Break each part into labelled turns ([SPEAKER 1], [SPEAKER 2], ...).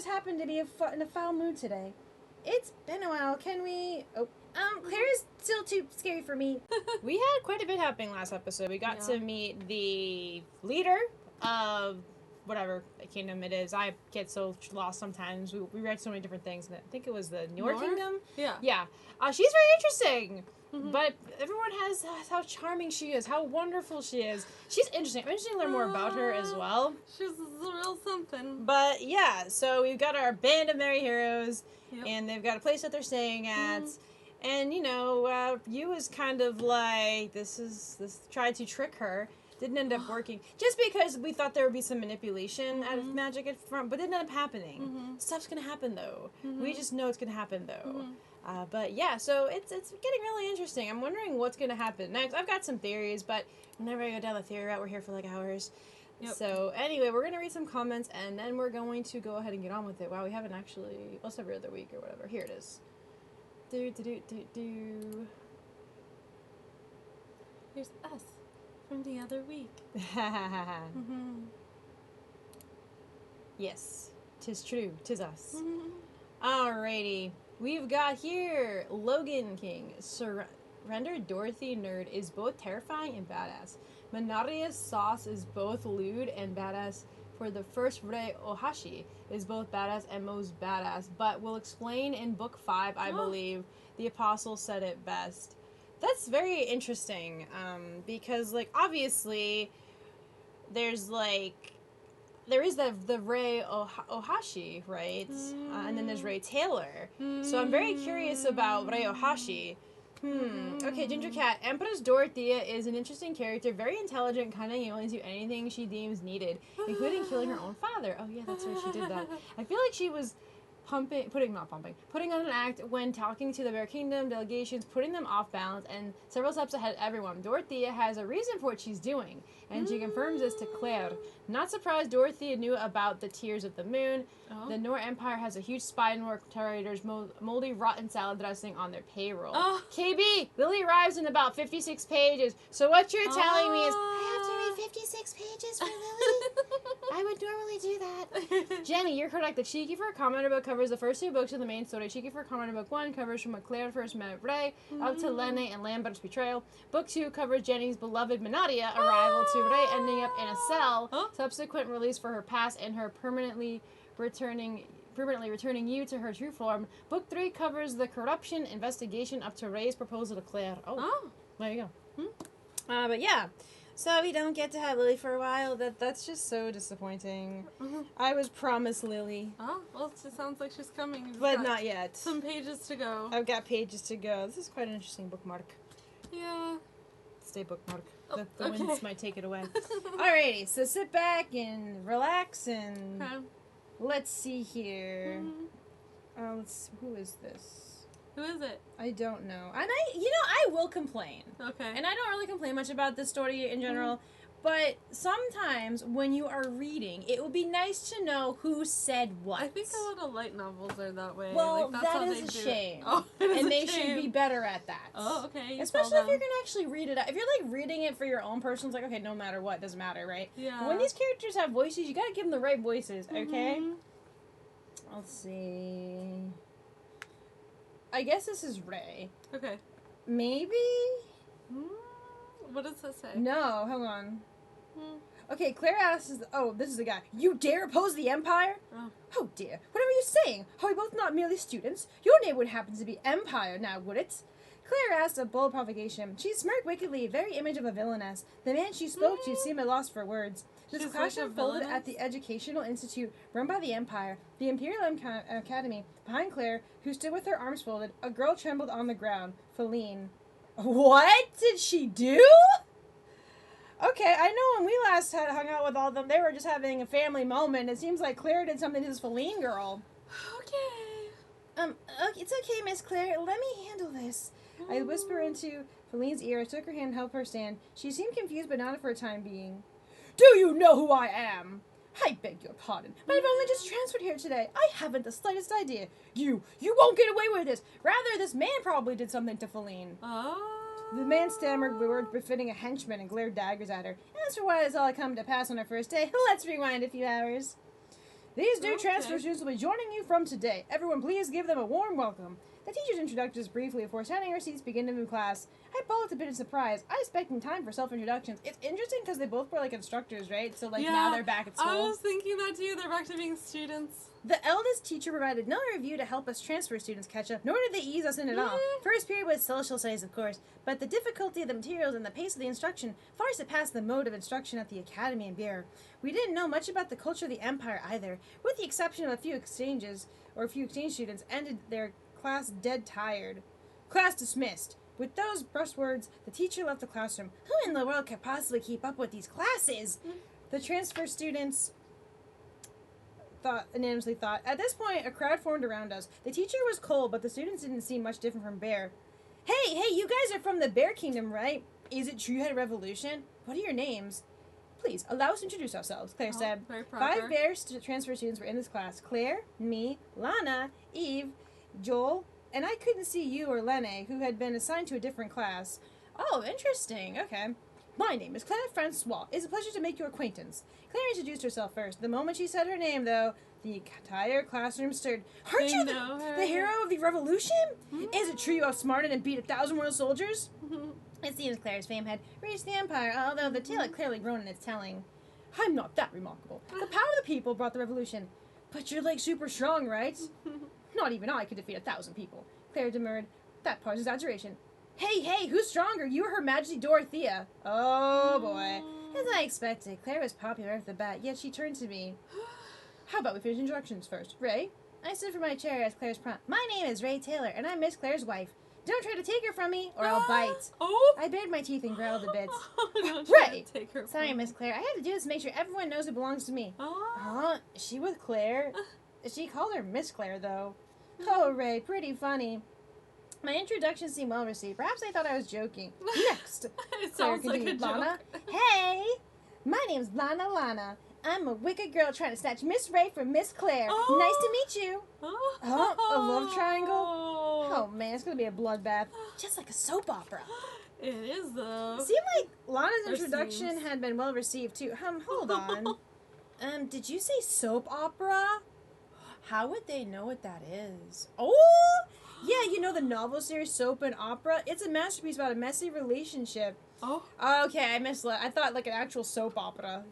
[SPEAKER 1] just happened to be in a foul mood today. It's been a while. Can we... Oh, Claire's still too scary for me. We had quite a bit happening last episode. We got to meet the leader of whatever kingdom it is. I get so lost sometimes. We read so many different things. I think it was the North Kingdom?
[SPEAKER 2] Yeah.
[SPEAKER 1] Yeah. She's very interesting. Mm-hmm. But everyone has how charming she is, how wonderful she is. She's interesting. I'm interested to learn more about her as well.
[SPEAKER 2] She's a real something.
[SPEAKER 1] But yeah, so we've got our band of merry heroes, and they've got a place that they're staying at. Mm-hmm. And, you know, you was kind of like, this tried to trick her. Didn't end up working. Just because we thought there would be some manipulation out of magic at front, but didn't end up happening. Mm-hmm. Stuff's going to happen, though. Mm-hmm. We just know it's going to happen, though. Mm-hmm. But yeah, so it's getting really interesting. I'm wondering what's going to happen next. I've got some theories, but whenever I go down the theory route, we're here for like hours. Yep. So anyway, we're going to read some comments, and then we're going to go ahead and get on with it. Wow, we haven't actually... Let's every other week or whatever. Here it is.
[SPEAKER 2] Here's us from the other week.
[SPEAKER 1] Yes, 'tis true. 'Tis us. Alrighty. We've got here Logan King. Surrender Dorothy Nerd is both terrifying and badass. Manaria's Sauce is both lewd and badass. For the first Rei Ohashi is both badass and most badass. But we'll explain in book 5, I believe. The Apostle said it best. That's very interesting. Because, like, obviously, there is the Rei Ohashi, right? And then there's Rei Taylor. So I'm very curious about Rei Ohashi. Okay, Ginger Cat. Empress Dorothea is an interesting character, very intelligent, cunning, and willing to do anything she deems needed, including killing her own father. Oh yeah, that's right, she did that. I feel like she was putting on an act when talking to the Bear Kingdom delegations, putting them off balance, and several steps ahead of everyone. Dorothea has a reason for what she's doing, and she confirms this to Claire. Not surprised Dorothea knew about the Tears of the Moon. The Nor Empire has a huge spy Nor Terrators moldy rotten salad dressing on their payroll. KB! Lily arrives in about 56 pages, so what you're telling me is, I have to read 56 pages for Lily? I would normally do that. Jenny, you're correct. The Cheeky Fur Commenter book covers the first 2 books of the main story. Cheeky Fur Commenter book 1 covers from when Claire first met Ray up to Lene and Lambert's betrayal. Book 2 covers Jenny's beloved Manadia arrival to Ray ending up in a cell, subsequent release for her past, and her permanently returning you to her true form. Book 3 covers the corruption investigation up to Ray's proposal to Claire. There you go. But yeah, so we don't get to have Lily for a while. That's just so disappointing. I was promised Lily.
[SPEAKER 2] Well, it sounds like she's coming.
[SPEAKER 1] But not yet.
[SPEAKER 2] Some pages to go.
[SPEAKER 1] I've got pages to go. This is quite an interesting bookmark.
[SPEAKER 2] Yeah.
[SPEAKER 1] Stay bookmark. The winds might take it away. Alrighty, so sit back and relax and let's see here. Who is this?
[SPEAKER 2] Who is it?
[SPEAKER 1] I don't know. And I will complain.
[SPEAKER 2] Okay.
[SPEAKER 1] And I don't really complain much about this story in general, but sometimes when you are reading, it would be nice to know who said what.
[SPEAKER 2] I think a lot of light novels are that way.
[SPEAKER 1] Well,
[SPEAKER 2] like, that's
[SPEAKER 1] that
[SPEAKER 2] how
[SPEAKER 1] is
[SPEAKER 2] they
[SPEAKER 1] a
[SPEAKER 2] do
[SPEAKER 1] shame.
[SPEAKER 2] It.
[SPEAKER 1] And they should be better at that.
[SPEAKER 2] Okay.
[SPEAKER 1] Especially if you're going to actually read it. If you're, like, reading it for your own person, it's like, okay, no matter what, doesn't matter, right?
[SPEAKER 2] Yeah.
[SPEAKER 1] But when these characters have voices, you got to give them the right voices, okay? Let's see. I guess this is Ray.
[SPEAKER 2] Okay.
[SPEAKER 1] Maybe?
[SPEAKER 2] What does that say?
[SPEAKER 1] No, hold on. Okay, Claire asks, this is the guy. You dare oppose the Empire? Oh dear, whatever you're saying. Are we both not merely students? Your name would happen to be Empire now, would it? Claire asked a bold provocation. She smirked wickedly, very image of a villainess. The man she spoke to seemed at loss for words. This clash unfolded at the Educational Institute run by the Empire, the Imperial Academy. Behind Claire, who stood with her arms folded, a girl trembled on the ground. Feline. What did she do? Okay, I know when we last hung out with all of them, they were just having a family moment. It seems like Claire did something to this Feline girl.
[SPEAKER 2] Okay.
[SPEAKER 1] It's okay, Miss Claire. Let me handle this. I whisper into Feline's ear. I took her hand and helped her stand. She seemed confused, but not for a time being. Do you know who I am? I beg your pardon, but I've only just transferred here today. I haven't the slightest idea. You won't get away with this. Rather, this man probably did something to Feline. The man stammered words befitting a henchman and glared daggers at her. As for why it's all come to pass on our first day, let's rewind a few hours. These new transfer students will be joining you from today. Everyone, please give them a warm welcome. The teachers introduced us briefly before standing our seats begin to move class. I paused a bit in surprise. I was expecting time for self-introductions. It's interesting because they both were like instructors, right? So like now they're back at school.
[SPEAKER 2] I was thinking that too. They're back to being students.
[SPEAKER 1] The eldest teacher provided no review to help us transfer students catch up, nor did they ease us in at all. First period was social studies, of course, but the difficulty of the materials and the pace of the instruction far surpassed the mode of instruction at the academy in Beer. We didn't know much about the culture of the empire either, with the exception of a few exchange students ended their class dead tired. Class dismissed. With those brusque words, the teacher left the classroom. Who in the world could possibly keep up with these classes? The transfer students unanimously thought. At this point, a crowd formed around us. The teacher was cold, but the students didn't seem much different from Bear. Hey, you guys are from the Bear Kingdom, right? Is it true you had a revolution? What are your names? Please, allow us to introduce ourselves, Claire said.
[SPEAKER 2] Very proper.
[SPEAKER 1] 5 Bear transfer students were in this class. Claire, me, Lana, Eve, Joel, and I couldn't see you or Lene, who had been assigned to a different class. Oh, interesting. Okay. My name is Claire Francois. It's a pleasure to make your acquaintance. Claire introduced herself first. The moment she said her name, though, the entire classroom stirred. Aren't you the hero of the revolution? Is it true you outsmarted and beat 1,000 royal soldiers? It seems Claire's fame had reached the empire, although the tale had clearly grown in its telling. I'm not that remarkable. The power of the people brought the revolution. But you're like super strong, right? Not even I could defeat 1,000 people. Claire demurred. That part's exaggeration. Hey, who's stronger? You or Her Majesty Dorothea? Oh, boy. As I expected, Claire was popular off the bat, yet she turned to me. How about we finish introductions first? Ray? I stood from my chair as Claire's prompt. My name is Ray Taylor, and I'm Miss Claire's wife. Don't try to take her from me, or I'll bite. I bared my teeth and growled a bit. Ray! Sorry, Miss Claire. I have to do this to make sure everyone knows it belongs to me. Is she with Claire? She called her Miss Claire, though. Oh, Ray, pretty funny. My introduction seemed well received. Perhaps they thought I was joking. Next,
[SPEAKER 2] It sounds like a
[SPEAKER 1] Lana.
[SPEAKER 2] joke.
[SPEAKER 1] Hey, my name's Lana. I'm a wicked girl trying to snatch Miss Ray from Miss Claire. Nice to meet you. A love triangle? Oh man, it's gonna be a bloodbath, just like a soap opera.
[SPEAKER 2] It is though.
[SPEAKER 1] It seemed like Lana's introduction had been well received too. Hold on. Did you say soap opera? How would they know what that is? Oh! Yeah, you know the novel series Soap and Opera? It's a masterpiece about a messy relationship. Okay, I thought like an actual soap opera.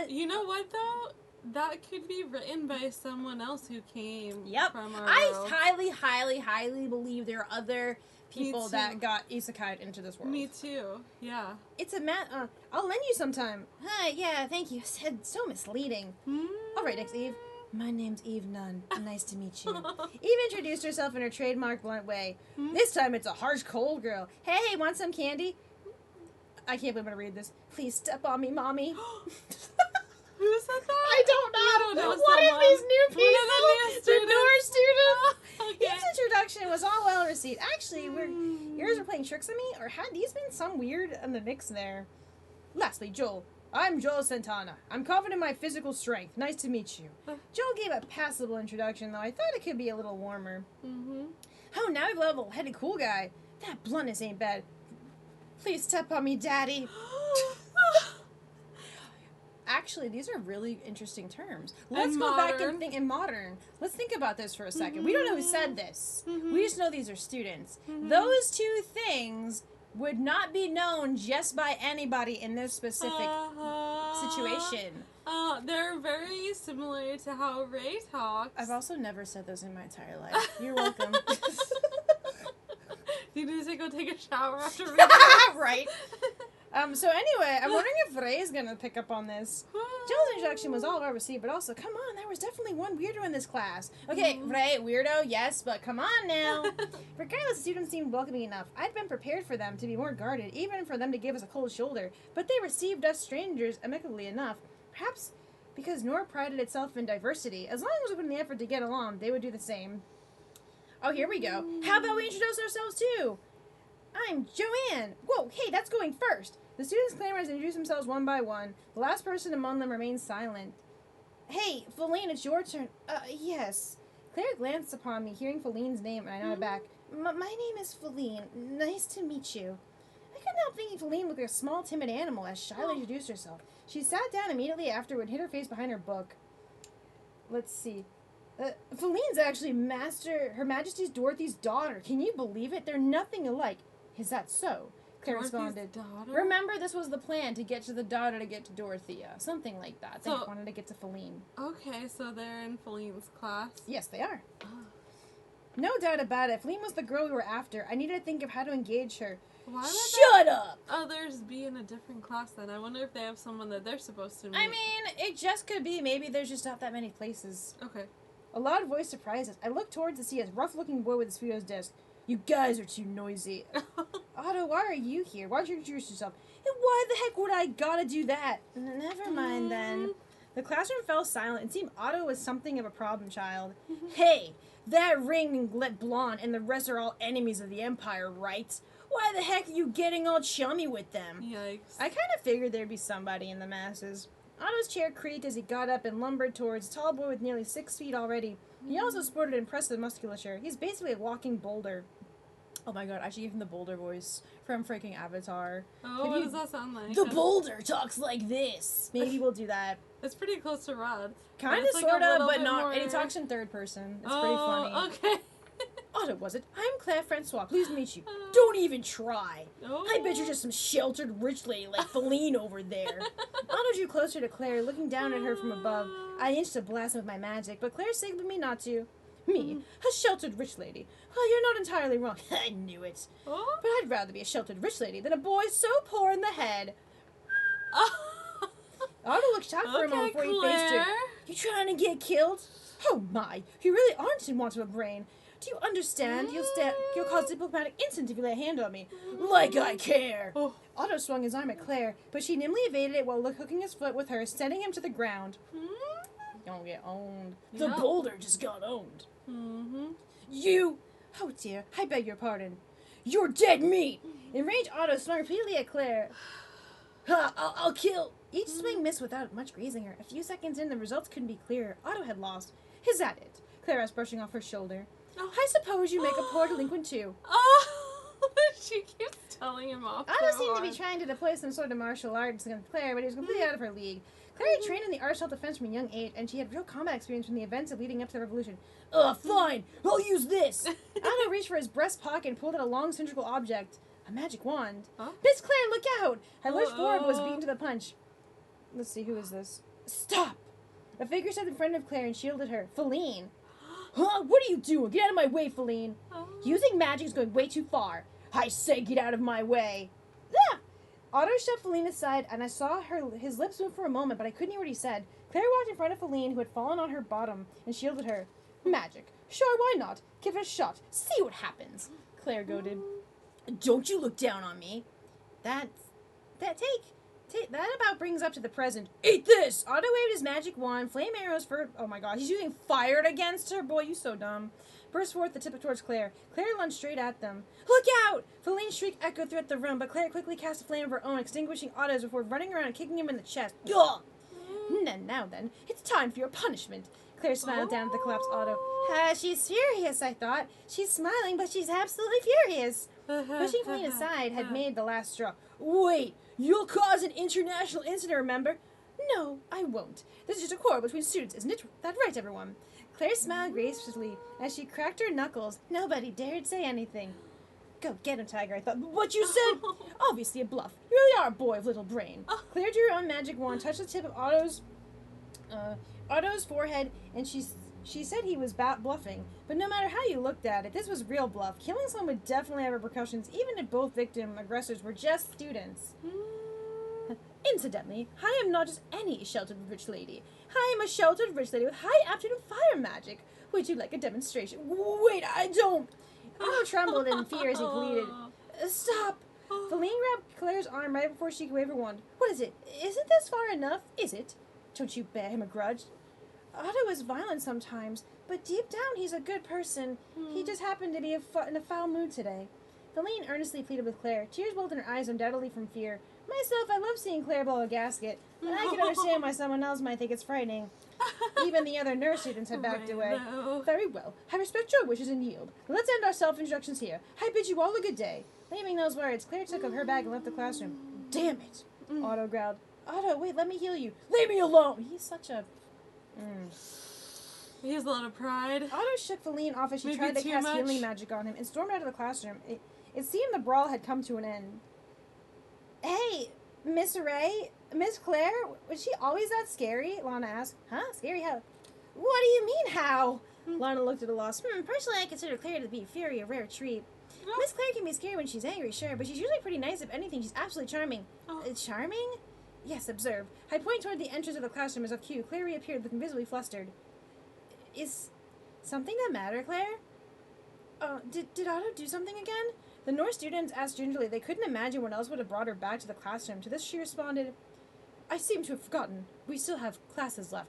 [SPEAKER 2] You know what, though? That could be written by someone else who came from our world.
[SPEAKER 1] I highly believe there are other people that got isekai'd into this world.
[SPEAKER 2] Me too, yeah.
[SPEAKER 1] It's a I'll lend you sometime. Yeah, thank you. Said so misleading. All right, next, Eve. My name's Eve Nunn. Nice to meet you. Eve introduced herself in her trademark blunt way. This time it's a harsh, cold girl. Hey, want some candy? I can't believe I'm going to read this. Please step on me, Mommy.
[SPEAKER 2] Who said that?
[SPEAKER 1] I don't know. What
[SPEAKER 2] someone.
[SPEAKER 1] are these new people?
[SPEAKER 2] One of the
[SPEAKER 1] newer students.
[SPEAKER 2] Okay.
[SPEAKER 1] Eve's introduction was all well received. Actually, yours are playing tricks on me, or had these been some weird in the mix there? Lastly, Joel. I'm Joel Santana. I'm confident in my physical strength. Nice to meet you. Joel gave a passable introduction, though I thought it could be a little warmer. Oh, now we've level-headed cool guy. That bluntness ain't bad. Please step on me, Daddy. Actually, these are really interesting terms. Let's go back and think in modern. Let's think about this for a second. We don't know who said this. We just know these are students. Those two things would not be known just by anybody in this specific situation.
[SPEAKER 2] They're very similar to how Ray talks.
[SPEAKER 1] I've also never said those in my entire life. You're welcome.
[SPEAKER 2] You need to go take a shower after reading this.
[SPEAKER 1] Right. So anyway, I'm wondering if Ray's gonna pick up on this. Joel's introduction was all well received, but also, come on, there was definitely one weirdo in this class. Okay, Ray, weirdo, yes, but come on now. Regardless, the students seemed welcoming enough. I'd been prepared for them to be more guarded, even for them to give us a cold shoulder, but they received us strangers amicably enough. Perhaps because Nor prided itself in diversity. As long as we put in the effort to get along, they would do the same. Oh, here we go. How about we introduce ourselves too? I'm Joanne. Whoa, hey, that's going first. The students clamored to introduce themselves one by one. The last person among them remained silent. Hey, Feline, it's your turn. Yes. Claire glanced upon me, hearing Feline's name, and I nodded back. My name is Feline. Nice to meet you. I couldn't help thinking Feline looked like a small, timid animal as shyly introduced herself. She sat down immediately afterward and hid her face behind her book. let's see. Feline's actually Her Majesty's Dorothy's daughter. Can you believe it? They're nothing alike. Is that so? Claire responded.
[SPEAKER 2] Daughter?
[SPEAKER 1] Remember, this was the plan, to get to the daughter to get to Dorothea. Something like that. They wanted to get to Feline.
[SPEAKER 2] Okay, so they're in Feline's class?
[SPEAKER 1] Yes, they are. Oh. No doubt about it. Feline was the girl we were after. I needed to think of how to engage her.
[SPEAKER 2] Why
[SPEAKER 1] Shut up!
[SPEAKER 2] Others be in a different class then? I wonder if they have someone that they're supposed to meet.
[SPEAKER 1] I mean, it just could be. Maybe there's just not that many places.
[SPEAKER 2] Okay.
[SPEAKER 1] A loud voice surprised us. I looked towards to see a rough-looking boy with his feet on his desk. You guys are too noisy. Otto, why are you here? Why don't you introduce yourself? And why the heck would I gotta do that? Never mind then. The classroom fell silent. It seemed Otto was something of a problem child. Hey, that ring lit blonde and the rest are all enemies of the Empire, right? Why the heck are you getting all chummy with them?
[SPEAKER 2] Yikes.
[SPEAKER 1] I kind of figured there'd be somebody in the masses. Otto's chair creaked as he got up and lumbered towards a tall boy with nearly 6 feet already. He also sported impressive musculature. He's basically a walking boulder. Oh my god, I should give him the boulder voice from freaking Avatar.
[SPEAKER 2] Oh, what does that sound like?
[SPEAKER 1] The boulder talks like this. Maybe we'll do that.
[SPEAKER 2] It's pretty close to Rod.
[SPEAKER 1] Kind of, sort of, but not. And he talks in third person. It's pretty funny.
[SPEAKER 2] Okay.
[SPEAKER 1] Otto, was it? I'm Claire Francois. Pleased to meet you. Don't even try.
[SPEAKER 2] Oh.
[SPEAKER 1] I bet you're just some sheltered rich lady like Feline over there. Otto drew closer to Claire, looking down at her from above. I inched to blast him with my magic, but Claire signaled me not to. Me, a sheltered rich lady. Well, you're not entirely wrong. I knew it.
[SPEAKER 2] Oh?
[SPEAKER 1] But I'd rather be a sheltered rich lady than a boy so poor in the head. Otto looked shocked for a moment before he faced her. You trying to get killed? Oh my, you really aren't in want of a brain. Do you understand? You'll cause diplomatic incident if you lay a hand on me. Like I care!
[SPEAKER 2] Oh.
[SPEAKER 1] Otto swung his arm at Claire, but she nimbly evaded it while hooking his foot with her, sending him to the ground. Don't get owned. The boulder just got owned. You! Oh dear, I beg your pardon. You're dead meat! Enraged Otto swung repeatedly at Claire. Ha! I'll kill! Each swing missed without much grazing her. A few seconds in, the results couldn't be clearer. Otto had lost. Is that it? Claire asked, brushing off her shoulder. I suppose you make a poor delinquent too.
[SPEAKER 2] She keeps telling him off.
[SPEAKER 1] Otto seemed to be trying to deploy some sort of martial arts against Claire, but he was completely out of her league. Claire had trained in the art of self-defense from a young age, and she had real combat experience from the events of leading up to the revolution. Fine! I'll use this! Otto reached for his breast pocket and pulled out a long cylindrical object. A magic wand. Miss Claire, look out! I lurched forward but was beaten to the punch. Let's see, who is this? Stop! A figure stepped in front of Claire and shielded her. Feline. Huh? What are you doing? Get out of my way, Feline. Using magic is going way too far. I say get out of my way. Ah! Otto shoved Feline aside, and I saw his lips move for a moment, but I couldn't hear what he said. Claire walked in front of Feline, who had fallen on her bottom, and shielded her. Magic. Sure, why not? Give it a shot. See what happens. Claire goaded. Don't you look down on me. That about brings up to the present. Eat this! Otto waved his magic wand. Flame arrows for... Oh my god, he's using fire against her? Boy, you so dumb. Burst forth the tip towards Claire. Claire lunged straight at them. Look out! Feline's shriek echoed throughout the room, but Claire quickly cast a flame of her own, extinguishing Otto's before running around and kicking him in the chest. Ugh! Now then, it's time for your punishment. Claire smiled down at the collapsed Otto. She's furious, I thought. She's smiling, but she's absolutely furious. Pushing Feline aside had made the last straw. Wait, you'll cause an international incident, remember? No, I won't. This is just a quarrel between students, isn't it? That's right, everyone. Claire smiled graciously as she cracked her knuckles. Nobody dared say anything. Go get him, Tiger, I thought. What you said? Obviously a bluff. You really are a boy of little brain. Claire drew her own magic wand, touched the tip of Otto's forehead, and she said he was bluffing. But no matter how you looked at it, this was real bluff. Killing someone would definitely have repercussions, even if both victim aggressors were just students. Incidentally, I am not just any sheltered rich lady. I am a sheltered rich lady with high aptitude in fire magic. Would you like a demonstration? Wait, I don't. Otto trembled in fear as he pleaded. Stop. Feline grabbed Claire's arm right before she could wave her wand. What is it? Isn't this far enough? Is it? Don't you bear him a grudge? Otto is violent sometimes, but deep down he's a good person. He just happened to be in a foul mood today. Feline earnestly pleaded with Claire. Tears welled in her eyes, undoubtedly from fear. Myself, I love seeing Claire blow a gasket, but I can understand why someone else might think it's frightening. Even the other nurse students had backed away. Very well. I respect your wishes and yield. Let's end our self-introductions here. I bid you all a good day. Leaving those words, Claire took up her bag and left the classroom. Damn it! Otto growled. Otto, wait, let me heal you. Leave me alone! He's such a...
[SPEAKER 2] He has a lot of pride.
[SPEAKER 1] Otto shook Feline off as she
[SPEAKER 2] Maybe
[SPEAKER 1] tried to cast
[SPEAKER 2] much.
[SPEAKER 1] healing magic on him and stormed out of the classroom. It seemed the brawl had come to an end. Hey, Miss Ray? Miss Claire? Was she always that scary? Lana asked. Huh? Scary how? What do you mean, how? Lana looked at a loss. Personally, I consider Claire to be Fury a rare treat. Oh. Miss Claire can be scary when she's angry, sure, but she's usually pretty nice. If anything, she's absolutely charming. Oh. Charming? Yes, observe. I point toward the entrance of the classroom as of cue. Claire reappeared, looking visibly flustered. Is something the matter, Claire? Did Otto do something again? The Norse students asked gingerly. They couldn't imagine what else would have brought her back to the classroom. To this she responded, I seem to have forgotten. We still have classes left.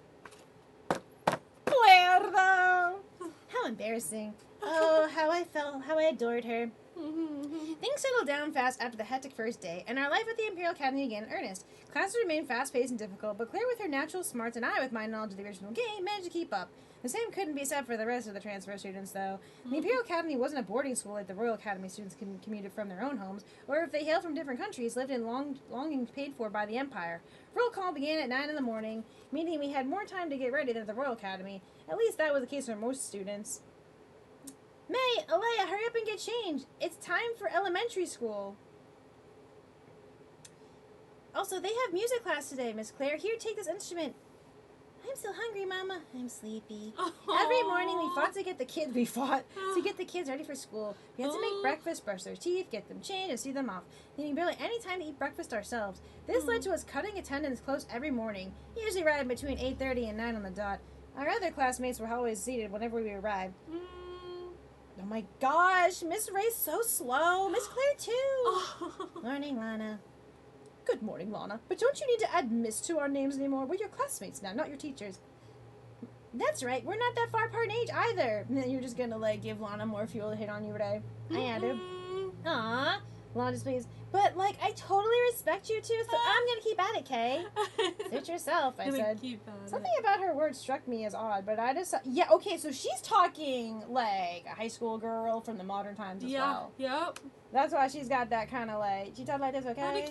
[SPEAKER 1] Claire, though! How embarrassing. Oh, how I adored her. Things settled down fast after the hectic first day, and our life at the Imperial Academy began in earnest. Classes remained fast-paced and difficult, but Claire with her natural smarts and I with my knowledge of the original game managed to keep up. The same couldn't be said for the rest of the transfer students, though. The Imperial Academy wasn't a boarding school like the Royal Academy students commuted from their own homes, or if they hailed from different countries, lived in longings paid for by the Empire. Roll call began at 9 in the morning, meaning we had more time to get ready than at the Royal Academy. At least that was the case for most students. May, Alea, hurry up and get changed. It's time for elementary school. Also, they have music class today, Miss Claire. Here, take this instrument. I'm still hungry, Mama. I'm sleepy. Aww. Every morning we fought to get the kids ready for school. We had to make breakfast, brush their teeth, get them changed, and see them off, needing barely any time to eat breakfast ourselves. This led to us cutting attendance close every morning, usually arriving between 8:30 and 9 on the dot. Our other classmates were always seated whenever we arrived. Oh my gosh, Miss Ray's so slow. Miss Claire too. Morning, Lana. Good morning, Lana. But don't you need to add Miss to our names anymore? We're your classmates now, not your teachers. That's right. We're not that far apart in age either. And then you're just gonna give Lana more fuel to hit on you today. I added. Aw. Lana displeased. But I totally respect you too, so I'm gonna keep at it, Kay. Suit yourself, I said. Something about her words struck me as odd, but I just yeah, okay, so she's talking like a high school girl from the modern times as well.
[SPEAKER 2] Yep.
[SPEAKER 1] That's why she's got that kind of she talked like this, okay?
[SPEAKER 2] Gotta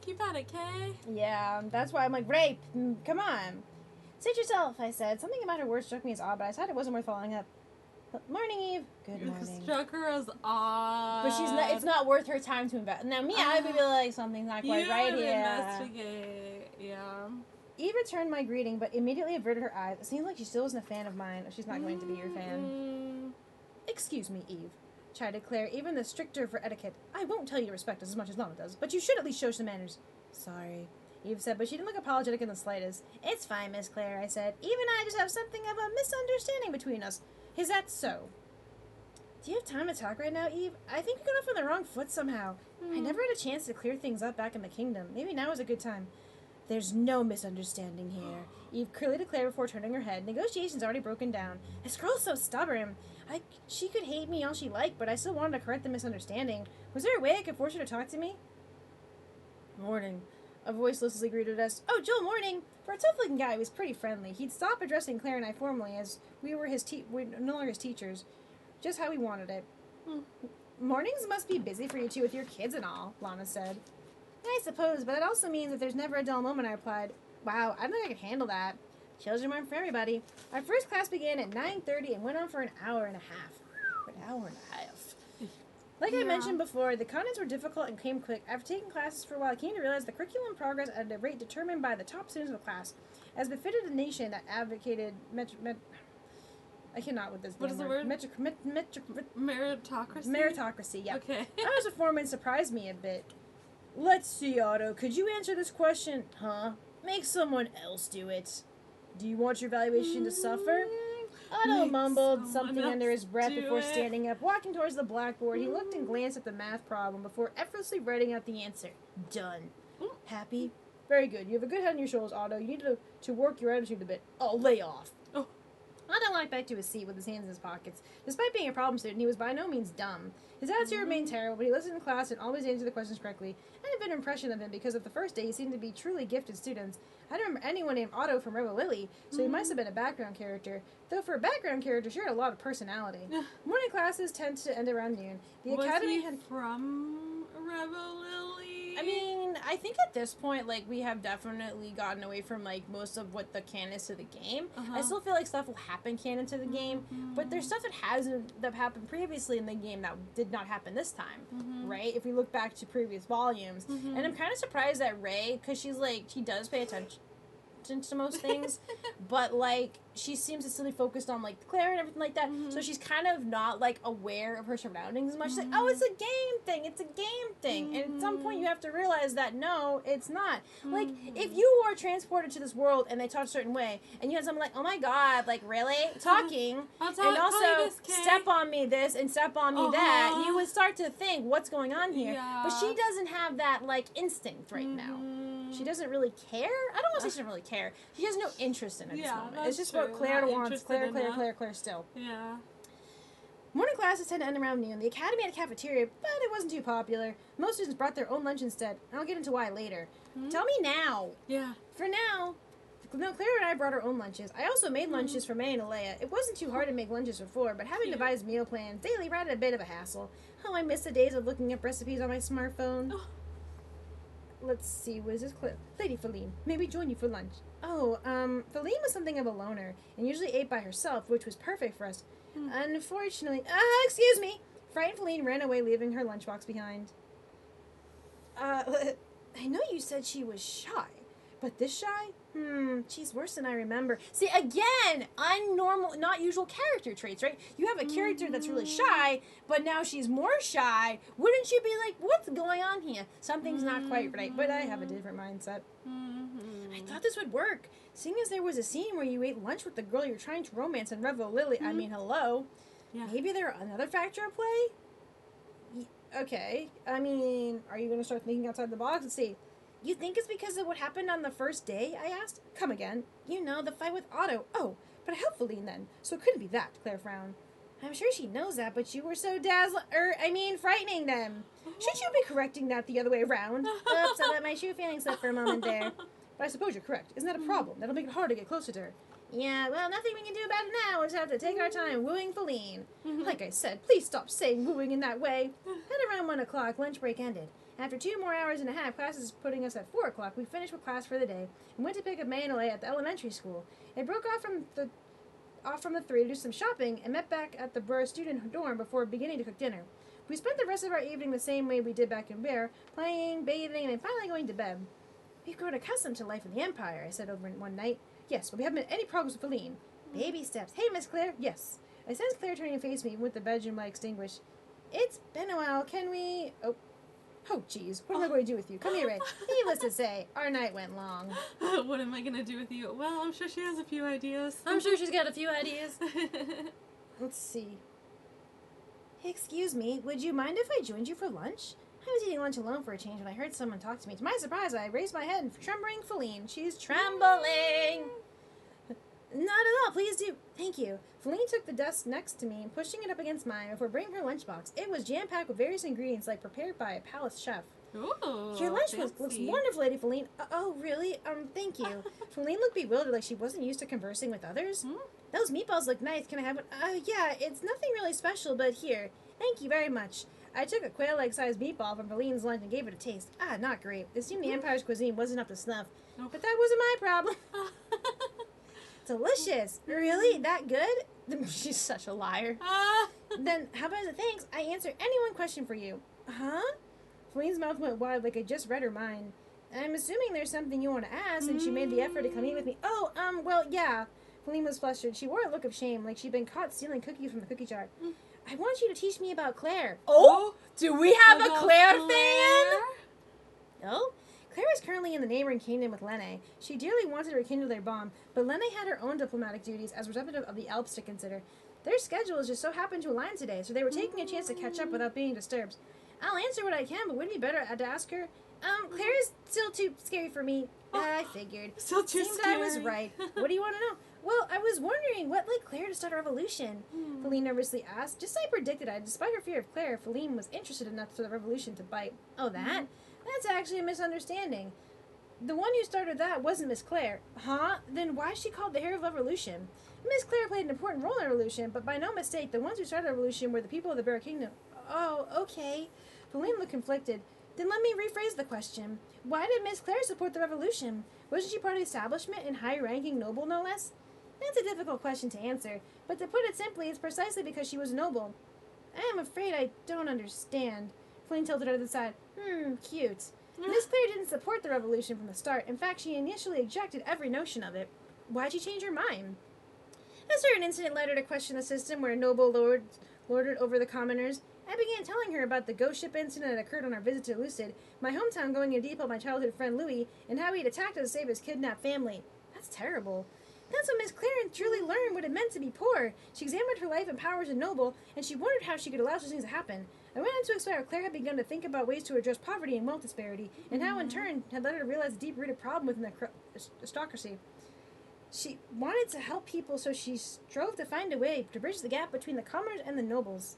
[SPEAKER 2] keep at it, Kay.
[SPEAKER 1] Yeah, that's why I'm like, Rape, come on. Suit yourself, I said. Something about her words struck me as odd, but I decided it wasn't worth following up. Morning, Eve. Good morning.
[SPEAKER 2] Struck her as odd.
[SPEAKER 1] But it's not worth her time to invest. Now, me, I would be like, something's not quite right here.
[SPEAKER 2] Investigate, yeah.
[SPEAKER 1] Eve returned my greeting, but immediately averted her eyes. It seems like she still isn't a fan of mine, or she's not going to be your fan. Excuse me, Eve, chided Claire, even the stricter for etiquette. I won't tell you to respect us as much as Lana does, but you should at least show some manners. Sorry, Eve said, but she didn't look apologetic in the slightest. It's fine, Miss Claire, I said. Eve and I just have something of a misunderstanding between us. Is that so? Do you have time to talk right now, Eve? I think we got off on the wrong foot somehow. I never had a chance to clear things up back in the kingdom. Maybe now is a good time. There's no misunderstanding here, Eve clearly declared before turning her head. Negotiations already broken down. This girl's so stubborn. She could hate me all she liked, but I still wanted to correct the misunderstanding. Was there a way I could force her to talk to me? Morning. A voice listlessly greeted us. Oh, Joel, morning. For a tough-looking guy, he was pretty friendly. He'd stop addressing Claire and I formally, as we were we're no longer his teachers. Just how we wanted it. Mornings must be busy for you two with your kids and all, Lana said. I suppose, but that also means that there's never a dull moment, I replied. Wow, I don't think I could handle that. Children weren't for everybody. Our first class began at 9:30 and went on for an hour and a half. An hour and a half. Like I mentioned before, the contents were difficult and came quick. After taking classes for a while, I came to realize the curriculum progress at a rate determined by the top students of the class. As befitted a nation that advocated I cannot with this.
[SPEAKER 2] What is the word? Meritocracy?
[SPEAKER 1] Meritocracy, yeah.
[SPEAKER 2] Okay.
[SPEAKER 1] Otto's performance surprised me a bit. Let's see, Otto. Could you answer this question? Huh? Make someone else do it. Do you want your evaluation to suffer? Otto mumbled something under his breath before standing up, walking towards the blackboard. He looked and glanced at the math problem before effortlessly writing out the answer. Done. Happy? Very good. You have a good head on your shoulders, Otto. You need to work your attitude a bit. Oh, lay off. Otto walked back to his seat with his hands in his pockets. Despite being a problem student, he was by no means dumb. His attitude remained terrible, but he listened in class and always answered the questions correctly. I had a better impression of him because of the first day he seemed to be truly gifted students. I don't remember anyone named Otto from Rebel Lily, so he must have been a background character. Though for a background character, she had a lot of personality. Morning classes tend to end around noon. The academy had
[SPEAKER 2] from Rebel Lily.
[SPEAKER 1] I mean, I think at this point, like, we have definitely gotten away from, like, most of what the canon is to the game. I still feel like stuff will happen canon to the game, but there's stuff that happened previously in the game that did not happen this time, right? If we look back to previous volumes. And I'm kind of surprised that Rey, because she's, like, she does pay attention to most things, but like she seems to still be focused on like Claire and everything like that, so she's kind of not like aware of her surroundings as much. She's like, oh, it's a game thing, and at some point you have to realize that no, it's not. Like, if you were transported to this world and they talk a certain way and you had someone like, oh my god, like really talking and also step on me this and step on me that, you would start to think what's going on here. But she doesn't have that like instinct right now. She doesn't really care. I don't want to say she doesn't really care. She has no interest in it at this moment. It's just what Claire wants. Claire still.
[SPEAKER 2] Yeah.
[SPEAKER 1] Morning classes tend to end around noon. The academy had a cafeteria, but it wasn't too popular. Most students brought their own lunch instead. I'll get into why later. Tell me now.
[SPEAKER 2] Yeah.
[SPEAKER 1] For now, no, Claire and I brought our own lunches. I also made lunches for May and Alea. It wasn't too hard to make lunches before, but having devised meal plans daily added a bit of a hassle. Oh, I miss the days of looking up recipes on my smartphone. Oh. Let's see, what is this clip? Lady Feline, may we join you for lunch? Oh, Feline was something of a loner, and usually ate by herself, which was perfect for us. Unfortunately, excuse me! Frightened Feline ran away, leaving her lunchbox behind. I know you said she was shy, but this shy? She's worse than I remember. See, again, unnormal, not usual character traits, right? You have a character that's really shy, but now she's more shy. Wouldn't you be like, what's going on here? Something's not quite right, but I have a different mindset. I thought this would work. Seeing as there was a scene where you ate lunch with the girl you're trying to romance and Revel Lily, I mean, hello. Yeah. Maybe there's another factor at play? Okay. I mean, are you going to start thinking outside the box? Let's see. You think it's because of what happened on the first day? I asked. Come again. You know, the fight with Otto. Oh, but I helped Feline then, so it couldn't be that, Claire frowned. I'm sure she knows that, but you were so frightening them. Should you be correcting that the other way around? Oops, I let my true feelings slip for a moment there. But I suppose you're correct. Isn't that a problem? That'll make it hard to get closer to her. Yeah, well, nothing we can do about it now. We'll just have to take our time wooing Feline. Like I said, please stop saying wooing in that way. At around 1 o'clock, lunch break ended. After 2 more hours and a half, classes putting us at 4 o'clock, we finished with class for the day and went to pick up May and Alea at the elementary school. They broke off from the three to do some shopping and met back at the Burr student dorm before beginning to cook dinner. We spent the rest of our evening the same way we did back in Bear, playing, bathing, and then finally going to bed. We've grown accustomed to life in the Empire, I said over one night. Yes, but we haven't made any progress with Feline. Baby steps. Hey, Miss Claire. Yes. I sensed Claire turning to face me with the bedroom light extinguished. It's been a while. Can we... Oh, jeez. What am I going to do with you? Come here, Ray. Needless to say, our night went long.
[SPEAKER 2] What am I going to do with you? Well, I'm sure she has a few ideas.
[SPEAKER 1] I'm sure she's got a few ideas. Let's see. Hey, excuse me. Would you mind if I joined you for lunch? I was eating lunch alone for a change when I heard someone talk to me. To my surprise, I raised my head and trembling Feline. She's trembling. Not at all. Please do. Thank you. Feline took the desk next to me and pushing it up against mine before bringing her lunchbox. It was jam-packed with various ingredients like prepared by a palace chef.
[SPEAKER 2] Ooh,
[SPEAKER 1] your lunch looks wonderful, Lady Feline. Oh, really? Thank you. Feline looked bewildered, like she wasn't used to conversing with others. Those meatballs look nice. Can I have one? Yeah, it's nothing really special, but here. Thank you very much. I took a quail egg-sized meatball from Feline's lunch and gave it a taste. Not great. It seemed the Empire's cuisine wasn't up to snuff. But that wasn't my problem. Delicious. Really? That good? She's such a liar. Then, how about the thanks? I answer any one question for you. Huh? Feline's mouth went wide like I just read her mind. I'm assuming there's something you want to ask, and she made the effort to come eat with me. Oh, well, yeah. Feline was flustered. She wore a look of shame, like she'd been caught stealing cookies from the cookie jar. I want you to teach me about Claire. Oh? Do we have a Claire fan? Oh? Claire is currently in the neighboring kingdom with Lene. She dearly wanted to rekindle their bond, but Lene had her own diplomatic duties as representative of the Alps to consider. Their schedules just so happened to align today, so they were taking a chance to catch up without being disturbed. I'll answer what I can, but wouldn't it be better to ask her? Claire is still too scary for me. I figured.
[SPEAKER 2] Still too scary.
[SPEAKER 1] I was right. What do you want to know? Well, I was wondering what led Claire to start a revolution. Feline nervously asked. Just as I predicted, despite her fear of Claire, Feline was interested enough for the revolution to bite. Oh, that? That's actually a misunderstanding. The one who started that wasn't Miss Claire. Huh? Then why is she called the Hero of Revolution? Miss Claire played an important role in the revolution, but by no mistake, the ones who started the revolution were the people of the Bear Kingdom. Oh, okay. Feline looked conflicted. Then let me rephrase the question. Why did Miss Claire support the revolution? Wasn't she part of the establishment and high-ranking noble, no less? That's a difficult question to answer, but to put it simply, it's precisely because she was noble. I am afraid I don't understand. Feline tilted her to the side. Cute. Miss Claire didn't support the revolution from the start. In fact, she initially rejected every notion of it. Why'd she change her mind? A certain incident led her to question the system where a noble lorded over the commoners. I began telling her about the ghost ship incident that occurred on our visit to Lucid, my hometown going in deep on my childhood friend Louis, and how he'd attacked us to save his kidnapped family. That's terrible. That's when Miss Claire truly learned what it meant to be poor. She examined her life and powers as noble, and she wondered how she could allow such things to happen. I went on to explain how Claire had begun to think about ways to address poverty and wealth disparity, and how in turn had led her to realize the deep-rooted problem within the aristocracy. She wanted to help people, so she strove to find a way to bridge the gap between the commoners and the nobles.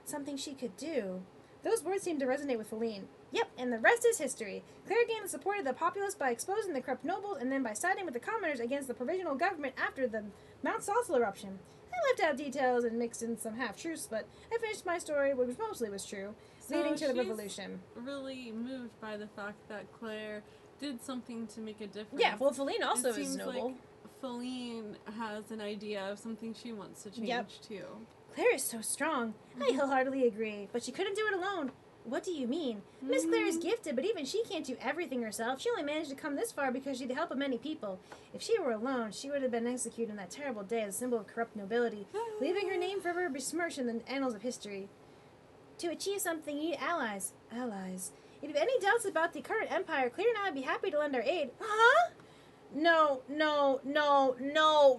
[SPEAKER 1] Something she could do. Those words seemed to resonate with Feline. Yep, and the rest is history. Claire gained the support of the populace by exposing the corrupt nobles and then by siding with the commoners against the provisional government after the Mount Salsal eruption. I left out details and mixed in some half-truths, but I finished my story, which mostly was true, leading to the revolution.
[SPEAKER 2] Really moved by the fact that Claire did something to make a difference.
[SPEAKER 1] Yeah, well, Feline also is noble.
[SPEAKER 2] Like Feline has an idea of something she wants to change too.
[SPEAKER 1] Claire is so strong. I wholeheartedly agree, but she couldn't do it alone. What do you mean? Miss Claire is gifted, but even she can't do everything herself. She only managed to come this far because she had the help of many people. If she were alone, she would have been executed on that terrible day as a symbol of corrupt nobility, leaving her name forever besmirched in the annals of history. To achieve something, you need allies. Allies. If you have any doubts about the current empire, Claire and I would be happy to lend our aid. Huh? No,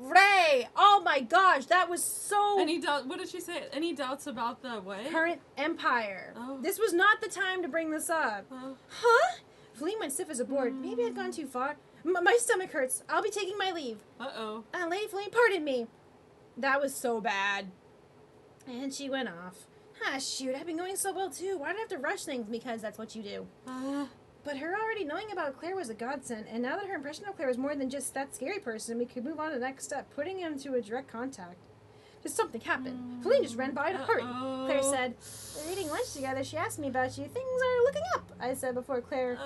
[SPEAKER 1] Ray! Oh my gosh, that was so...
[SPEAKER 2] What did she say? Any doubts about the what?
[SPEAKER 1] Current empire.
[SPEAKER 2] Oh.
[SPEAKER 1] This was not the time to bring this up.
[SPEAKER 2] Oh.
[SPEAKER 1] Huh? Feline went stiff as a board. Maybe I've gone too far. My stomach hurts. I'll be taking my leave.
[SPEAKER 2] Uh-oh.
[SPEAKER 1] Lady Feline, pardon me. That was so bad. And she went off. Ah, shoot, I've been going so well too. Why did I have to rush things? Because that's what you do. But her already knowing about Claire was a godsend, and now that her impression of Claire was more than just that scary person, we could move on to the next step, putting him to a direct contact. Just something happened. Feline just ran by in a hurry. Claire said, "We're eating lunch together. She asked me about you. Things are looking up," I said before Claire.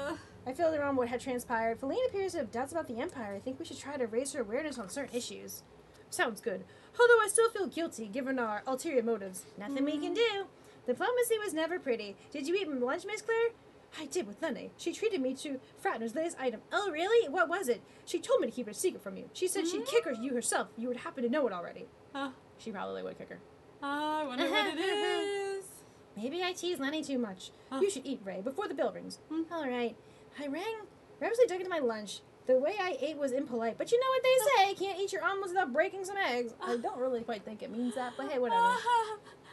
[SPEAKER 1] I filled her on what had transpired. Feline appears to have doubts about the Empire. I think we should try to raise her awareness on certain issues. Sounds good. Although I still feel guilty, given our ulterior motives. Nothing we can do. Diplomacy was never pretty. Did you eat lunch, Miss Claire? I did with Lundy. She treated me to Fratner's latest item. Oh, really? What was it? She told me to keep it a secret from you. She said she'd kick you herself. You would happen to know it already. She probably would kick her.
[SPEAKER 2] I wonder what it is.
[SPEAKER 1] Maybe I tease Lenny too much. You should eat, Ray, before the bell rings. All right. I ravenously dug into my lunch. The way I ate was impolite, but you know what they say, can't eat your omelets without breaking some eggs. I don't really quite think it means that, but hey, whatever.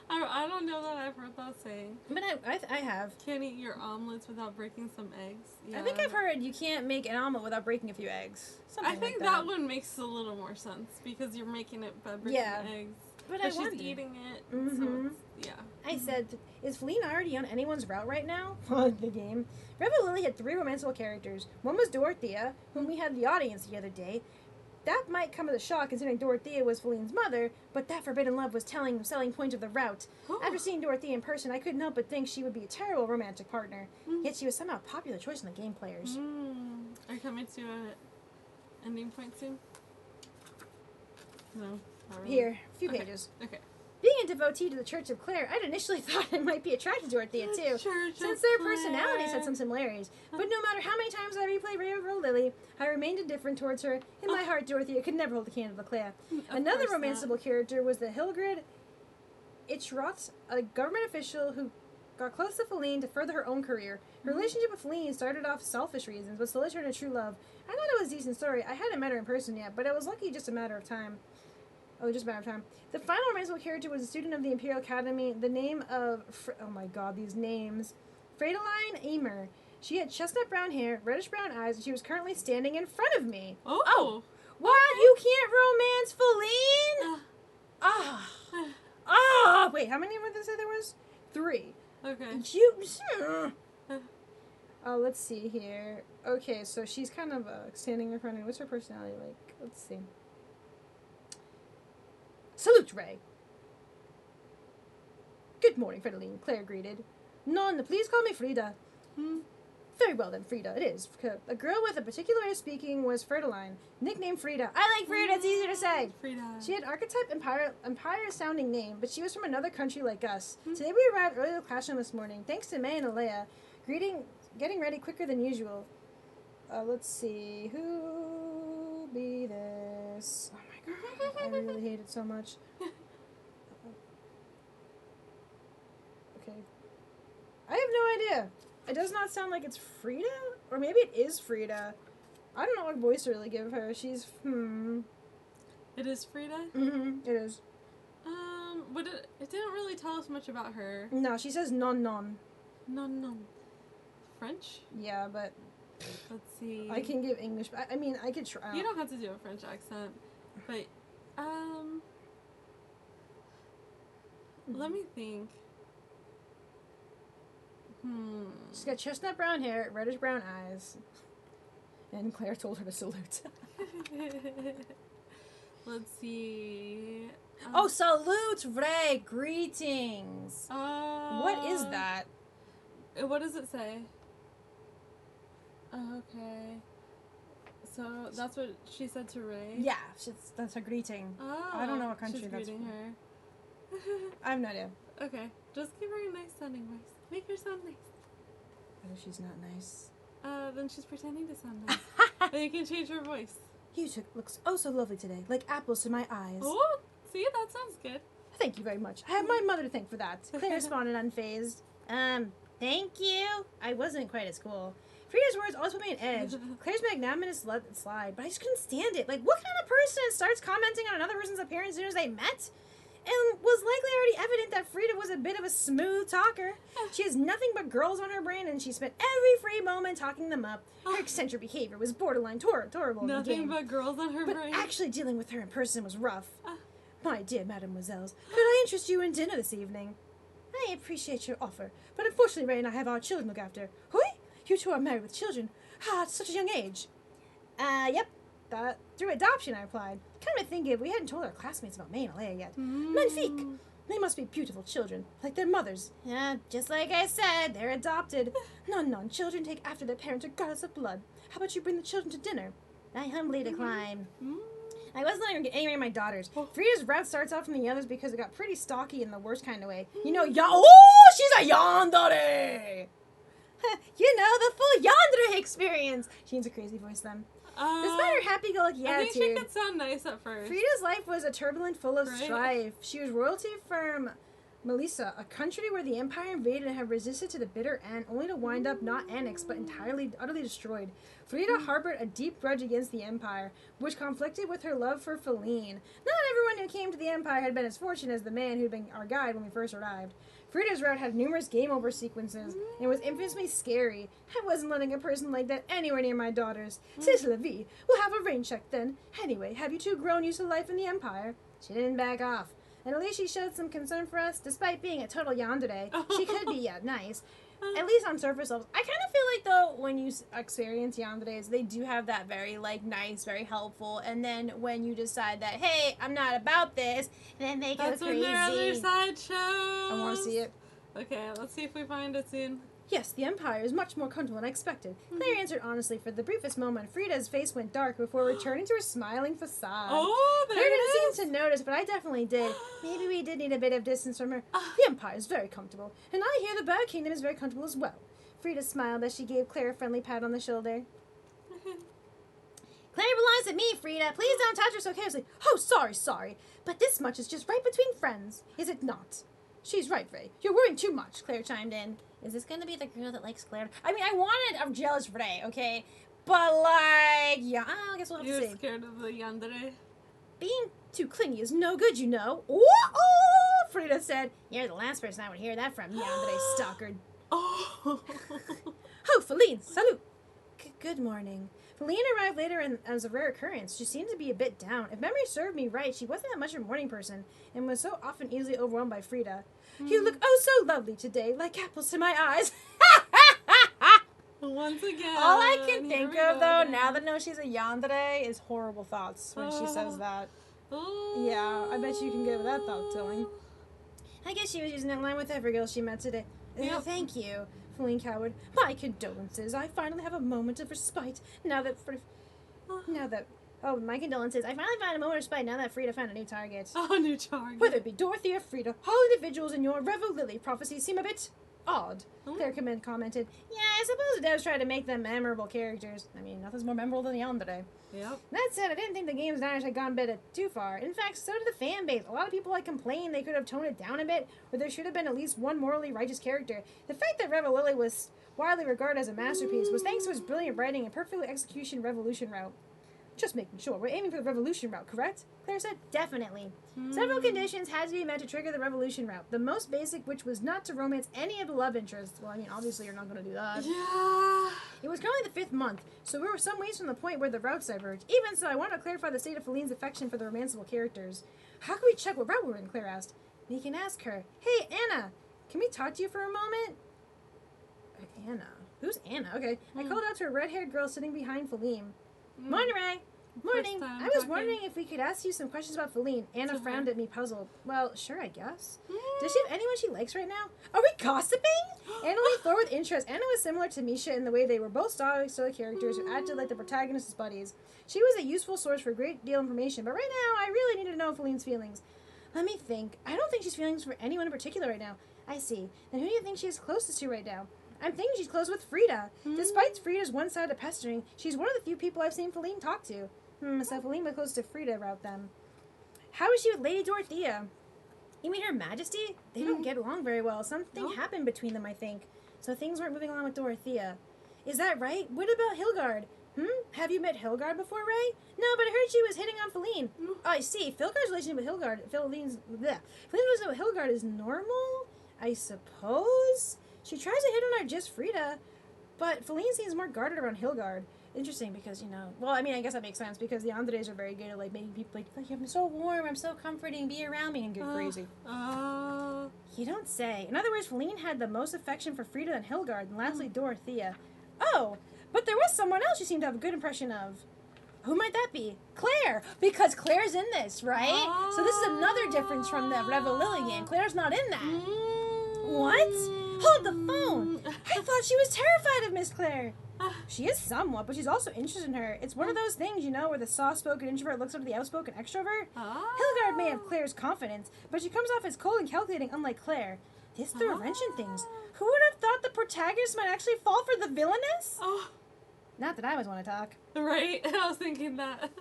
[SPEAKER 2] I don't know that I've heard that saying.
[SPEAKER 1] But I have.
[SPEAKER 2] Can't eat your omelets without breaking some eggs. Yeah.
[SPEAKER 1] I think I've heard you can't make an omelet without breaking a few eggs.
[SPEAKER 2] I think like that one makes a little more sense because you're making it by breaking eggs.
[SPEAKER 1] But
[SPEAKER 2] she's eating it. So
[SPEAKER 1] I said, is Feline already on anyone's route right now? The game. Rebel Lily had 3 romanceable characters. One was Dorothea, whom we had the audience the other day. That might come as a shock considering Dorothea was Feline's mother, but that forbidden love was the selling point of the route. After seeing Dorothea in person, I couldn't help but think she would be a terrible romantic partner. Yet she was somehow a popular choice in the game players.
[SPEAKER 2] Are you coming to an ending point soon? No. Really.
[SPEAKER 1] Here, a few pages.
[SPEAKER 2] Okay.
[SPEAKER 1] Being a devotee to the Church of Claire, I'd initially thought I might be attracted to Dorothea too, since their personalities had some similarities. But no matter how many times I replayed Rainbow Lily, I remained indifferent towards her. In my heart, Dorothea could never hold a candle to Claire. Another romanceable character was the Hildegard Ichroth, a government official who got close to Feline to further her own career. Her relationship with Feline started off selfish reasons, but slowly turned into true love. I thought it was a decent story. I hadn't met her in person yet, but I was lucky just a matter of time. The final romanceable character was a student of the Imperial Academy. The name of... oh my god, these names. Friedeline Emer. She had chestnut brown hair, reddish brown eyes, and she was currently standing in front of me.
[SPEAKER 2] Oh!
[SPEAKER 1] What? You can't romance Feline? Wait, how many did they say there was? 3.
[SPEAKER 2] Okay.
[SPEAKER 1] Let's see here. Okay, so she's kind of standing in front of me. What's her personality like? Let's see. Salute, Ray. Good morning, Friedeline, Claire greeted. None, please call me Frida. Very well then, Frida, it is. A girl with a particular way of speaking was Fridoline, nicknamed Frida. I like Frida, it's easier to say.
[SPEAKER 2] Frida.
[SPEAKER 1] She had archetype empire-sounding name, but she was from another country like us. Today we arrived early to the classroom this morning, thanks to May and Alea, getting ready quicker than usual. Let's see, who be this? Oh my god, I really hate it so much. Okay. I have no idea. It does not sound like it's Frida? Or maybe it is Frida. I don't know what voice to really give her. She's,
[SPEAKER 2] It is Frida?
[SPEAKER 1] It is.
[SPEAKER 2] But it didn't really tell us much about her.
[SPEAKER 1] No, she says non.
[SPEAKER 2] Non. French?
[SPEAKER 1] Yeah, but...
[SPEAKER 2] Let's see.
[SPEAKER 1] I can give English, but I mean, I could try.
[SPEAKER 2] You don't have to do a French accent. But, let me think.
[SPEAKER 1] She's got chestnut brown hair, reddish brown eyes. And Claire told her to salute.
[SPEAKER 2] Let's see.
[SPEAKER 1] Oh, salute, Ray! Greetings! What is that?
[SPEAKER 2] What does it say? Okay. So that's what she said to Ray?
[SPEAKER 1] Yeah, that's her greeting.
[SPEAKER 2] Oh,
[SPEAKER 1] I don't know what country
[SPEAKER 2] she's
[SPEAKER 1] that's
[SPEAKER 2] greeting
[SPEAKER 1] from.
[SPEAKER 2] her.
[SPEAKER 1] I have no idea.
[SPEAKER 2] Okay, just give her a nice sounding voice. Make her sound nice.
[SPEAKER 1] What if she's not nice?
[SPEAKER 2] Then she's pretending to sound nice. Then you can change her voice.
[SPEAKER 1] You two looks oh so lovely today, like apples to my eyes.
[SPEAKER 2] Oh, see, that sounds good.
[SPEAKER 1] Thank you very much. I have my mother to thank for that. Claire responded unfazed. Thank you. I wasn't quite as cool. Frida's words always put me on edge. Claire's magnanimous let it slide, but I just couldn't stand it. Like, what kind of person starts commenting on another person's appearance as soon as they met? And was likely already evident that Frida was a bit of a smooth talker. She has nothing but girls on her brain, and she spent every free moment talking them up. Her eccentric behavior was borderline horrible.
[SPEAKER 2] Nothing but girls on her brain.
[SPEAKER 1] But actually dealing with her in person was rough. My dear mademoiselles, could I interest you in dinner this evening? I appreciate your offer, but unfortunately Ray and I have our children to look after. Hoi? You two are married with children? At such a young age? Yep. Through adoption, I replied. Come to think of it, we hadn't told our classmates about May and Alea yet. Magnifique! They must be beautiful children, like their mothers. Yeah, just like I said, they're adopted. Non, children take after their parents regardless of blood. How about you bring the children to dinner? I humbly decline. I wasn't letting her get angry at my daughters. Frida's route starts off from the others because it got pretty stocky in the worst kind of way. You know, she's a yandere! You know, the full yandere experience. She needs a crazy voice then. Despite her happy-go-lucky attitude,
[SPEAKER 2] I think she could sound nice at first.
[SPEAKER 1] Frida's life was a turbulent, full of strife. She was royalty from Melissa, a country where the Empire invaded and had resisted to the bitter end, only to wind up not annexed, but utterly destroyed. Frida harbored a deep grudge against the Empire, which conflicted with her love for Feline. Not everyone who came to the Empire had been as fortunate as the man who'd been our guide when we first arrived. Frida's route had numerous game-over sequences, and was infamously scary. I wasn't letting a person like that anywhere near my daughters. C'est la vie. We'll have a rain check then. Anyway, have you two grown used to life in the Empire? She didn't back off. And at least she showed some concern for us, despite being a total yandere. She could be, nice. At least on surface levels. I kind of feel like, though, when you experience yanderes, they do have that very, nice, very helpful. And then when you decide that, hey, I'm not about this, then they go crazy.
[SPEAKER 2] That's when their other side shows.
[SPEAKER 1] I want to see it.
[SPEAKER 2] Okay, let's see if we find it soon.
[SPEAKER 1] Yes, the Empire is much more comfortable than I expected. Claire answered honestly. For the briefest moment, Frida's face went dark before returning to her smiling facade.
[SPEAKER 2] Oh, there
[SPEAKER 1] Claire
[SPEAKER 2] it is.
[SPEAKER 1] didn't seem to notice, but I definitely did. Maybe we did need a bit of distance from her. The Empire is very comfortable, and I hear the Bird Kingdom is very comfortable as well. Frida smiled as she gave Claire a friendly pat on the shoulder. Claire belongs to me, Frida. Please don't touch her so carelessly. Oh, sorry. But this much is just right between friends, is it not? She's right, Ray. You're worrying too much, Claire chimed in. Is this going to be the girl that likes Claire? I mean, I'm jealous for Ray, okay? But, yeah, I guess we'll have to see.
[SPEAKER 2] You're scared of the yandere?
[SPEAKER 1] Being too clingy is no good, you know. Oh, Frida said. You're the last person I would hear that from, yandere stalker.
[SPEAKER 2] Oh,
[SPEAKER 1] Feline, salute. Good morning. Feline arrived later and as a rare occurrence. She seemed to be a bit down. If memory served me right, she wasn't that much of a morning person and was so often easily overwhelmed by Frida. You look so lovely today, like apples to my eyes.
[SPEAKER 2] Once again.
[SPEAKER 1] All I can think of, though, now that I know she's a yandere, is horrible thoughts when she says that. Yeah, I bet you can get that thought going. I guess she was using that line with every girl she met today. Thank you. Feline cowered. My condolences. I finally have a moment of respite Oh, my condolences. I finally found a moment of respite now that Frida found a new target.
[SPEAKER 2] Oh, new target.
[SPEAKER 1] Whether it be Dorothy or Frida, all individuals in your Revel Lily prophecies seem a bit odd. Claire commented. Yeah, I suppose the devs tried to make them memorable characters. I mean, nothing's more memorable than the Yandere.
[SPEAKER 2] Yep.
[SPEAKER 1] That said, I didn't think the game's designers had gone a bit too far. In fact, so did the fan base. A lot of people complained they could have toned it down a bit, or there should have been at least one morally righteous character. The fact that Revel Lily was widely regarded as a masterpiece was thanks to his brilliant writing and perfect execution revolution route. Just making sure. We're aiming for the revolution route, correct? Claire said, definitely. Several conditions had to be met to trigger the revolution route. The most basic, which was not to romance any of the love interests. Well, I mean, obviously you're not going to do that.
[SPEAKER 2] Yeah.
[SPEAKER 1] It was currently the 5th month, so we were some ways from the point where the routes diverged. Even so, I wanted to clarify the state of Feline's affection for the romanceable characters. How can we check what route we're in, Claire asked. We can ask her. Hey, Anna, can we talk to you for a moment? Anna? Who's Anna? Okay. I called out to a red-haired girl sitting behind Feline. Morning, Ray. Morning. I was wondering if we could ask you some questions about Feline. Anna frowned at me, puzzled. Well, sure, I guess. Does she have anyone she likes right now? Are we gossiping? Anna leaned forward with interest. Anna was similar to Misha in the way they were both stoic characters who acted like the protagonist's buddies. She was a useful source for a great deal of information, but right now, I really needed to know Feline's feelings. Let me think. I don't think she's feelings for anyone in particular right now. I see. Then who do you think she is closest to right now? I'm thinking she's close with Frida. Despite Frida's one-sided pestering, she's one of the few people I've seen Feline talk to. So Feline was close to Frida route then. How is she with Lady Dorothea? You mean Her Majesty? They don't get along very well. Something happened between them, I think. So things weren't moving along with Dorothea. Is that right? What about Hilgard? Have you met Hilgard before, Ray? No, but I heard she was hitting on Feline. Oh, I see. Hilgard's relationship with Feline's relationship with Hilgard is normal, I suppose? She tries to hit on our just Frida, but Feline seems more guarded around Hilgard. Interesting, because, well, I mean, I guess that makes sense, because the Andres are very good at, making people, I'm so warm, I'm so comforting, be around me, and get crazy. You don't say. In other words, Feline had the most affection for Frida and Hilgard, and lastly, Dorothea. Oh, but there was someone else you seemed to have a good impression of. Who might that be? Claire! Because Claire's in this, right? So this is another difference from the Revel Lily game. Claire's not in that. What? Hold the phone! I thought she was terrified of Miss Claire. She is somewhat, but she's also interested in her. It's one of those things, where the soft-spoken introvert looks up to the outspoken extrovert. Hilgard may have Claire's confidence, but she comes off as cold and calculating, unlike Claire. This threw a wrench in things. Who would have thought the protagonist might actually fall for the villainess? Not that I always want to talk.
[SPEAKER 2] Right? I was thinking that.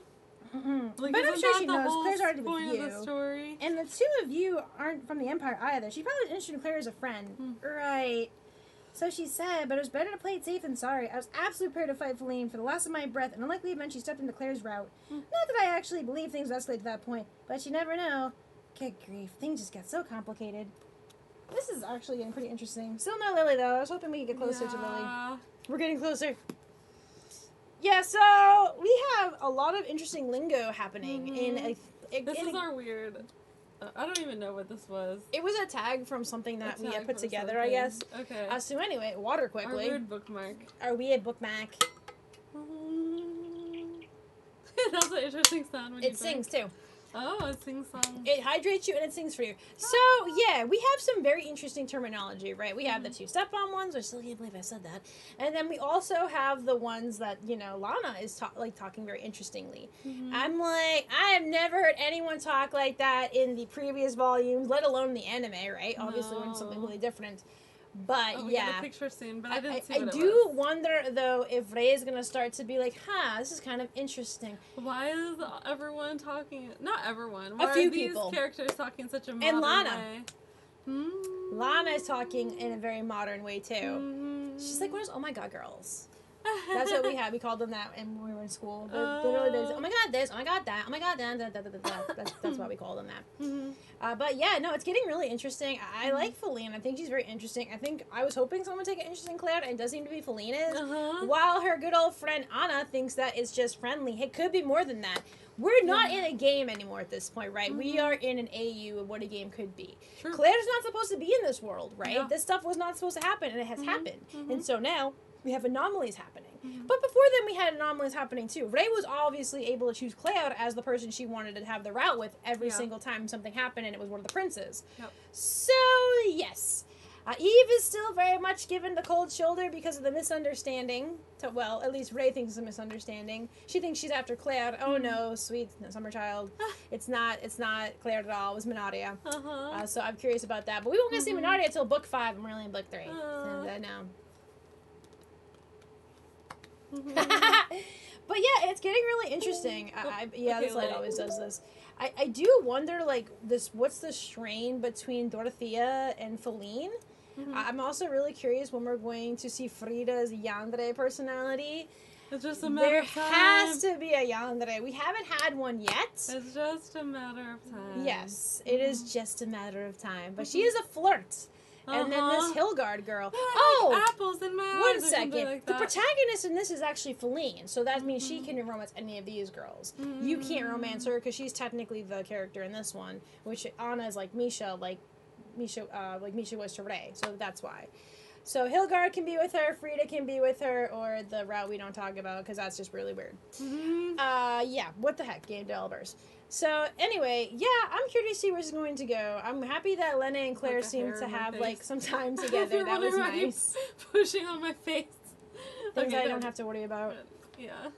[SPEAKER 1] But I'm sure she knows Claire's already with you.
[SPEAKER 2] The story?
[SPEAKER 1] And the two of you aren't from the Empire either. She probably was interested in Claire as a friend. Right. So she said, but it was better to play it safe than sorry. I was absolutely prepared to fight Feline for the last of my breath, and unlikely event she stepped into Claire's route. Not that I actually believe things would escalate to that point, but you never know. Good grief, things just get so complicated. This is actually getting pretty interesting. Still not Lily, though. I was hoping we could get closer to Lily. We're getting closer. Yeah, so we have a lot of interesting lingo happening in
[SPEAKER 2] This is our weird... I don't even know what this was.
[SPEAKER 1] It was a tag from something that we had put together, I guess.
[SPEAKER 2] Okay.
[SPEAKER 1] So anyway, water quickly.
[SPEAKER 2] Our weird bookmark.
[SPEAKER 1] Our weird bookmark.
[SPEAKER 2] That's an interesting sound when
[SPEAKER 1] it sings too.
[SPEAKER 2] Oh, it sings songs.
[SPEAKER 1] It hydrates you and it sings for you. So, yeah, we have some very interesting terminology, right? We have the two-step-on ones, I still can't believe I said that. And then we also have the ones that, Lana is talking very interestingly. I'm like, I have never heard anyone talk like that in the previous volumes, let alone the anime, right? No. Obviously, we're in something really different. But,
[SPEAKER 2] we get a picture soon, but I didn't see what it was.
[SPEAKER 1] I do wonder, though, if Ray is going to start to be like, this is kind of interesting.
[SPEAKER 2] Why is everyone talking... Not everyone. Why
[SPEAKER 1] a few
[SPEAKER 2] are these
[SPEAKER 1] people.
[SPEAKER 2] Characters talking such a modern way?
[SPEAKER 1] Lana is talking in a very modern way, too. She's like, what is... Oh, my God, girls. That's what we had. We called them that when we were in school. Literally, they say, oh my God, this, oh my God, that, oh my God, that. That's why we called them that. But yeah, no, it's getting really interesting. I like Feline. I think she's very interesting. I was hoping someone would take an interest in Claire, and it does seem to be Feline is. While her good old friend Anna thinks that it's just friendly. It could be more than that. We're not in a game anymore at this point, right? We are in an AU of what a game could be.
[SPEAKER 2] True.
[SPEAKER 1] Claire's not supposed to be in this world, right?
[SPEAKER 2] Yeah.
[SPEAKER 1] This stuff was not supposed to happen, and it has happened. And so now... we have anomalies happening. But before then, we had anomalies happening, too. Ray was obviously able to choose Claire as the person she wanted to have the route with every single time something happened, and it was one of the princes.
[SPEAKER 2] Yep.
[SPEAKER 1] So, yes. Eve is still very much given the cold shoulder because of the misunderstanding. Well, at least Ray thinks it's a misunderstanding. She thinks she's after Claire. Oh no, sweet summer child. It's not Claire at all. It was Minaria. So I'm curious about that. But we won't get to see Minaria until book 5. I'm really in book 3. So I know. But yeah, it's getting really interesting. This light always does this. I do wonder, like, what's the strain between Dorothea and Feline? I'm also really curious when we're going to see Frida's yandere personality.
[SPEAKER 2] It's just a matter of time.
[SPEAKER 1] There has to be a yandere. We haven't had one yet.
[SPEAKER 2] It's just a matter of time.
[SPEAKER 1] Yes, it is just a matter of time. But she is a flirt. And then this Hilgard girl.
[SPEAKER 2] Like apples in my eyes.
[SPEAKER 1] 1 second.
[SPEAKER 2] Like
[SPEAKER 1] the protagonist in this is actually Feline, so that means she can romance any of these girls. You can't romance her because she's technically the character in this one, which Anna is like Misha, like Misha was to Ray, so that's why. So Hilgard can be with her, Frida can be with her, or the route we don't talk about because that's just really weird. What the heck, game developers. So anyway, I'm curious to see where it's going to go. I'm happy that Lena and Claire seem to have like some time together. That was nice.
[SPEAKER 2] Pushing on my face.
[SPEAKER 1] Things I don't have to worry about.
[SPEAKER 2] Yeah.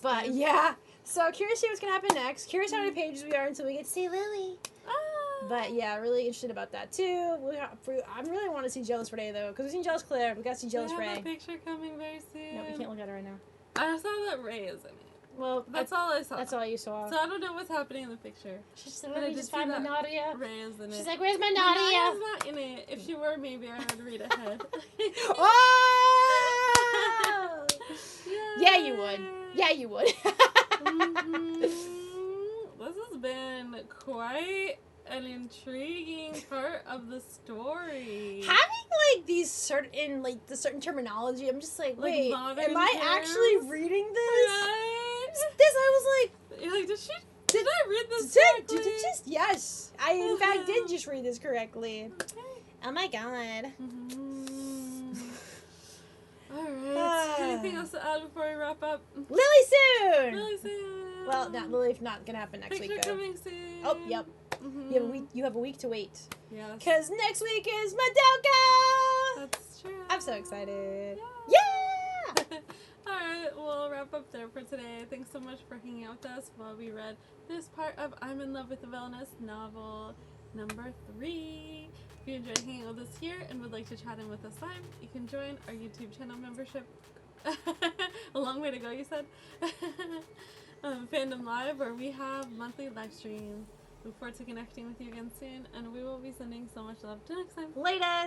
[SPEAKER 1] But yeah. So curious to see what's gonna happen next. Curious how many pages we are until we get to see Lily. But yeah, really interested about that too. I really want to see Jealous Ray though, because we've seen Jealous Claire. We got to see Jealous Ray.
[SPEAKER 2] We have a picture coming very soon.
[SPEAKER 1] No, we can't look at it right now.
[SPEAKER 2] I saw that Ray is in it.
[SPEAKER 1] Well,
[SPEAKER 2] that's all I saw.
[SPEAKER 1] That's all you saw.
[SPEAKER 2] So I don't know what's happening in the picture.
[SPEAKER 1] She's like, let me just find my Nadia.
[SPEAKER 2] Ray is in it.
[SPEAKER 1] She's like, where's my Nadia?
[SPEAKER 2] Nadia's not in it. If she were, maybe I would read ahead.
[SPEAKER 1] Oh! Yeah, you would. Yeah, you would.
[SPEAKER 2] This has been quite an intriguing part of the story.
[SPEAKER 1] Having the certain terminology, I'm just like, wait, am I actually reading this?
[SPEAKER 2] Right?
[SPEAKER 1] This, I was like,
[SPEAKER 2] you're like, did I read this correctly?
[SPEAKER 1] Yes, I in fact did just read this correctly.
[SPEAKER 2] Okay.
[SPEAKER 1] Oh my god.
[SPEAKER 2] Alright, anything else to add before we wrap up?
[SPEAKER 1] Lily soon!
[SPEAKER 2] Lily soon!
[SPEAKER 1] Well, Lily's not gonna happen next week, though.
[SPEAKER 2] Coming soon.
[SPEAKER 1] Oh, yep. You have a week to wait.
[SPEAKER 2] Yes.
[SPEAKER 1] Because next week is Madoka!
[SPEAKER 2] That's true.
[SPEAKER 1] I'm so excited.
[SPEAKER 2] Yeah! Alright, we'll wrap up there for today. Thanks so much for hanging out with us while we read this part of I'm in Love with the Villainess novel number 3. If you enjoyed hanging out with us here and would like to chat in with us live, you can join our YouTube channel membership. A long way to go, you said? Fandom Live, where we have monthly live streams. Look forward to connecting with you again soon, and we will be sending so much love. Till next time.
[SPEAKER 1] Later!